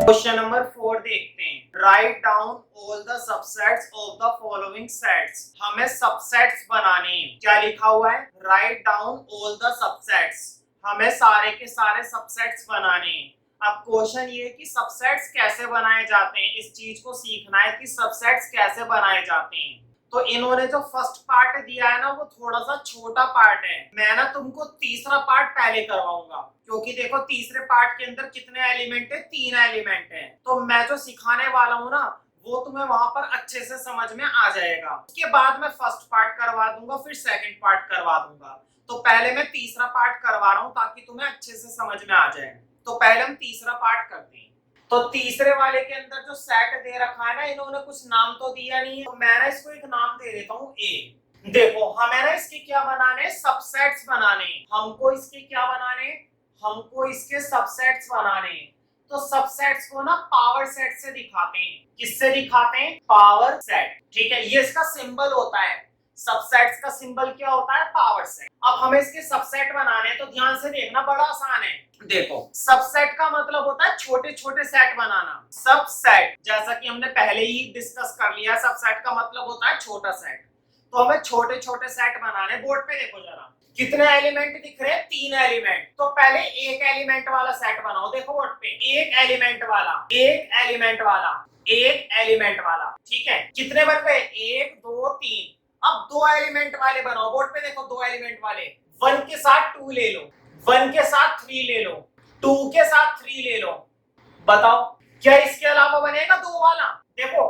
Question number 4 देखते हैं। Write down all the subsets of the following sets. हमें subsets बनाने हैं। क्या लिखा हुआ है? Write down all the subsets. हमें सारे के सारे सबसेट्स बनाने हैं। अब क्वेश्चन ये कि सबसेट्स कैसे बनाए जाते हैं, इस चीज को सीखना है कि सबसेट्स कैसे बनाए जाते हैं। तो इन्होंने जो फर्स्ट पार्ट दिया है ना, वो थोड़ा सा छोटा पार्ट है। मैं ना तुमको तीसरा पार्ट पहले करवाऊंगा, क्योंकि देखो तीसरे पार्ट के अंदर कितने एलिमेंट है? 3 एलिमेंट है। तो मैं जो सिखाने वाला हूँ ना, वो तुम्हें वहां पर अच्छे से समझ में आ जाएगा। उसके बाद मैं फर्स्ट पार्ट करवा दूंगा, फिर सेकंड पार्ट करवा दूंगा। तो पहले मैं तीसरा पार्ट करवा रहा हूँ ताकि तुम्हें अच्छे से समझ में आ जाए। तो पहले हम तीसरा पार्ट करते हैं। तो तीसरे वाले के अंदर जो सेट दे रखा है ना, इन्होंने कुछ नाम तो दिया नहीं है, तो मैं ना इसको एक नाम दे देता हूँ ए। देखो हमें ना इसके क्या बनाने? सबसेट्स बनाने। हमको इसके क्या बनाने? हमको इसके सबसेट्स बनाने। तो सबसेट्स को ना पावर सेट से दिखाते हैं। किससे दिखाते हैं? Power set. ठीक है, ये इसका सिंबल होता है। सबसेट्स का सिंबल क्या होता है? Power set. अब हमें इसके सबसेट बनाने हैं, तो ध्यान से देखना, बड़ा आसान है। देखो सबसेट का मतलब होता है छोटे छोटे सेट बनाना। सबसेट जैसा कि हमने पहले ही डिस्कस कर लिया, सबसेट का मतलब होता है छोटा सेट। तो हमें छोटे छोटे सेट बनाने। बोर्ड पे देखो जरा, कितने एलिमेंट दिख रहे हैं? 3 एलिमेंट। तो पहले एक एलिमेंट वाला सेट बनाओ। देखो बोर्ड पे, एक एलिमेंट वाला, एक एलिमेंट वाला, एक एलिमेंट वाला। ठीक है, कितने बन गए? 1 2 3। अब 2 एलिमेंट वाले बनाओ। बोर्ड पे देखो, 2 एलिमेंट वाले। 1 के साथ 2 ले लो, 1 के साथ 3 ले लो, 2 के साथ 3 ले लो। बताओ क्या इसके अलावा बनेगा 2 वाला? देखो,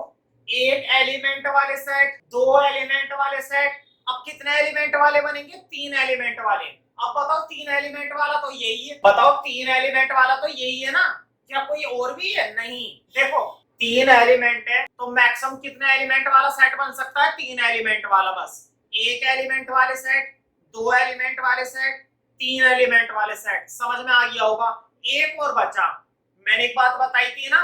एक एलिमेंट वाले सेट, 2 एलिमेंट वाले सेट। अब कितने एलिमेंट वाले बनेंगे? 3 एलिमेंट वाले। अब बताओ 3 एलिमेंट वाला तो यही है। बताओ 3 एलिमेंट वाला तो यही है ना? क्या कोई और भी है? नहीं। देखो 3 एलिमेंट है, तो मैक्सिमम कितने एलिमेंट वाला सेट बन सकता है? 3 एलिमेंट वाला बस। एक एलिमेंट वाले सेट, 2 एलिमेंट वाले सेट, 3 एलिमेंट वाले सेट। समझ में आ गया होगा। एक और बचा। मैंने एक बात बताई थी ना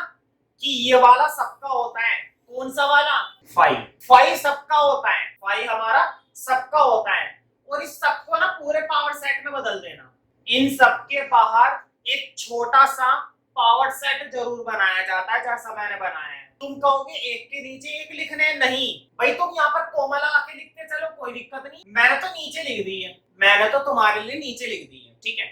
कि ये वाला सबका होता है। कौन सा वाला? 5। 5 सबका होता है। 5 हमारा सबका होता है। और इस सबको ना पूरे पावर सेट में बदल देना। इन सबके बाहर एक छोटा सा पावर सेट जरूर बनाया जाता है, जैसा मैंने बनाया है। तुम कहोगे एक के नीचे एक लिखने, नहीं भाई, तुम यहाँ पर कोमा लगा के लिखते चलो, कोई दिक्कत नहीं। मैंने तो नीचे लिख दी है, मैंने तो तुम्हारे लिए नीचे लिख दी है। ठीक है,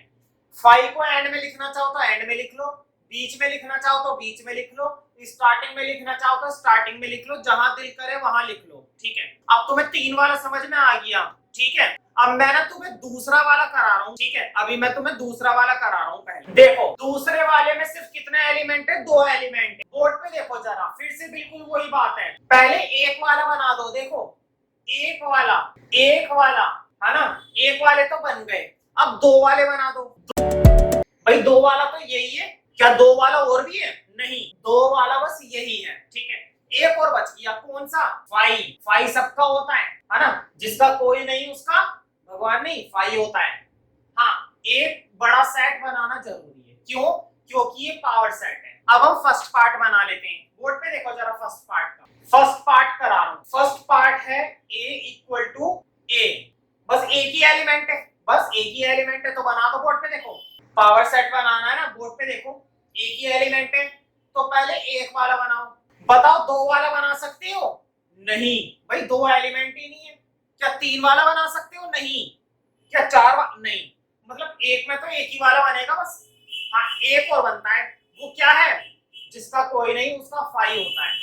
5 को एंड में लिखना चाहो तो एंड में लिख लो, बीच में लिखना चाहो तो बीच में लिख लो, स्टार्टिंग में लिखना चाहो तो स्टार्टिंग में लिख लो, जहां दिल करे वहां लिख लो। ठीक है, अब तुम्हें 3 वाला समझ में आ गया। ठीक है, अब मैं ना तुम्हें दूसरा वाला करा रहा हूँ। ठीक है, अभी मैं तुम्हें दूसरा वाला करा रहा हूँ। पहले देखो, दूसरे वाले में सिर्फ कितने एलिमेंट है? 2 एलिमेंट है। बोर्ड पे देखो जरा, फिर से बिल्कुल वही बात है। पहले एक वाला बना दो। देखो एक वाला, एक वाला, है ना? एक वाले तो बन गए। अब 2 वाले बना दो। भाई 2 वाला तो यही है। क्या 2 वाला और भी है? नहीं, 2 वाला बस यही है। ठीक है, एक और बच गया। कौन सा? 5। 5 सबका होता है ना? जिसका कोई नहीं उसका भगवान नहीं, 5 होता है। हाँ, एक बड़ा सेट बनाना जरूरी है। क्यों? क्योंकि ये पावर सेट है। अब हम फर्स्ट पार्ट बना लेते हैं। बोर्ड पे देखो जरा, फर्स्ट पार्ट का। फर्स्ट पार्ट करा रहा हूं। फर्स्ट पार्ट है a इक्वल टू a। बस एक ही एलिमेंट है, बस एक ही एलिमेंट है, तो बना दो। बोर्ड पे देखो, पावर सेट बनाना है ना। बोर्ड पे देखो, एक ही एलिमेंट है, तो पहले एक वाला बनाओ। बताओ 2 वाला बना सकते हो? नहीं भाई, 2 एलिमेंट ही नहीं है। क्या 3 वाला बना सकते हो? नहीं। क्या 4 वाला? नहीं। मतलब एक में तो एक ही वाला बनेगा बस। हाँ, एक और बनता है। वो क्या है? जिसका कोई नहीं उसका 5 होता है।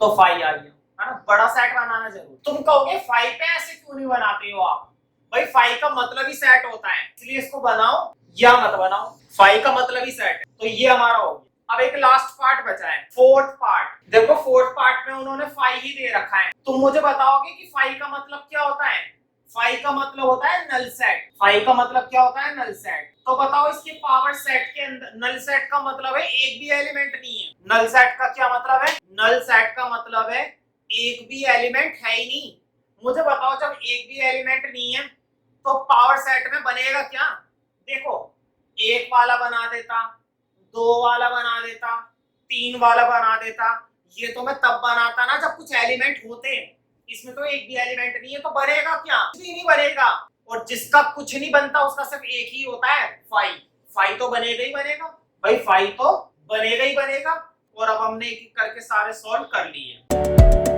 तो 5 आ गया, है ना? बड़ा सेट बनाना जरूर। तुम कहोगे 5 पे ऐसे क्यों नहीं बनाते हो आप? भाई 5 का मतलब ही सेट होता है, इसलिए इसको बनाओ या मत बनाओ, 5 का मतलब ही सेट है। तो ये हमारा हो गया। अब एक लास्ट पार्ट बचा है, फोर्थ पार्ट। देखो फोर्थ पार्ट में उन्होंने 5 ही दे रखा है। तुम मुझे बताओगे कि 5 का मतलब क्या होता है? 5 का मतलब होता है नल सेट। 5 का मतलब क्या होता है? Null set. तो बताओ इसके पावर सेट के अंदर नल सेट का मतलब है एक भी एलिमेंट नहीं है। नल सेट का क्या मतलब है? नल सेट का मतलब है एक भी एलिमेंट है ही नहीं। मुझे बताओ, जब एक भी एलिमेंट नहीं है तो पावर सेट में बनेगा क्या? देखो, एक वाला बना देता, 2 वाला बना देता, 3 वाला बना देता। ये तो मैं तब बनाता ना जब कुछ एलिमेंट होते। इसमें तो एक भी एलिमेंट नहीं है, तो बनेगा क्या? कुछ भी नहीं बनेगा। और जिसका कुछ नहीं बनता उसका सिर्फ एक ही होता है, 5। 5 तो बनेगा ही बनेगा भाई, 5 तो बनेगा ही बनेगा। और अब हमने एक एक करके सारे सॉल्व कर लिए।